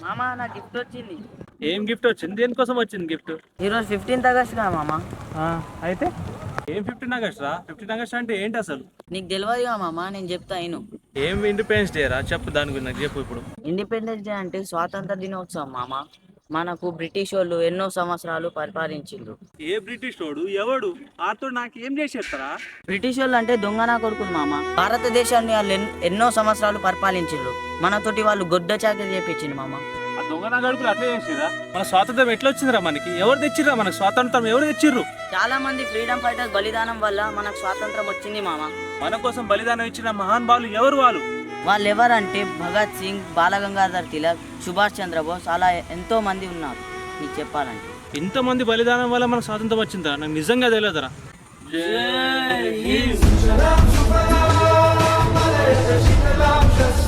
మామ నా గిఫ్ట్ వచ్చింది. ఏం గిఫ్ట్ వచ్చింది? దేనికోసం వచ్చింది గిఫ్ట్? ఈరోజు 15th ఆగస్ట్ గా మామ. అయితే ఏం 15 ఆగస్ట్ రా? 15 ఆగస్ట్ అంటే ఏంటి అసలు? నీకు తెలియదుగా మామ, నేను చెప్తా ఇను. ఏం ఇండిపెండెన్స్ డే రా? చెప్పు, దాని గురించి నాకు చెప్పు ఇప్పుడు. ఇండిపెండెన్స్ డే అంటే స్వాతంత్ర దినోత్సవం మామ. మనకు బ్రిటిష్ వాళ్ళు ఎన్నో సంవత్సరాలు పరిపాలించిండ్రు. ఏ బ్రిటిష్ వాడు ఎవడు ఆతో నాకు ఏం చేసేస్తారా? బ్రిటిష్ వాళ్ళు అంటే దొంగనా కొడుకులు మామ. భారతదేశాన్ని వాళ్ళు ఎన్నో సంవత్సరాలు పరిపాలించిండ్రు. మనతోటి వాళ్ళు గొడ్డ చాకరీ చేపించిండు మామ. ఆ దొంగ నాగడుకులు అట్లా చేసిరా? మన స్వాతంత్రం ఎట్లా వచ్చిందిరా మనకి? ఎవరు తెచ్చిర్రా మనకు స్వాతంత్రం? ఎవరు తెచ్చిర్రు? చాలా మంది ఫ్రీడమ్ ఫైటర్స్ బలిదానం వల్ల మనకు స్వాతంత్రం వచ్చింది మామ. మన కోసం బలిదానం ఇచ్చిన మహాన్ బాలు ఎవరు వాళ్ళు? వాళ్ళు ఎవరంటే భగత్ సింగ్, బాలగంగాధర్ తిలక్, సుభాష్ చంద్రబోస్, అలా ఎంతో మంది ఉన్నారు. నీకు చెప్పాలంటే ఇంతమంది బలిదానం వల్ల మనకు స్వాతంత్రం వచ్చిందా? నాకు నిజంగా తెలియదురా. Salam, salam, salam,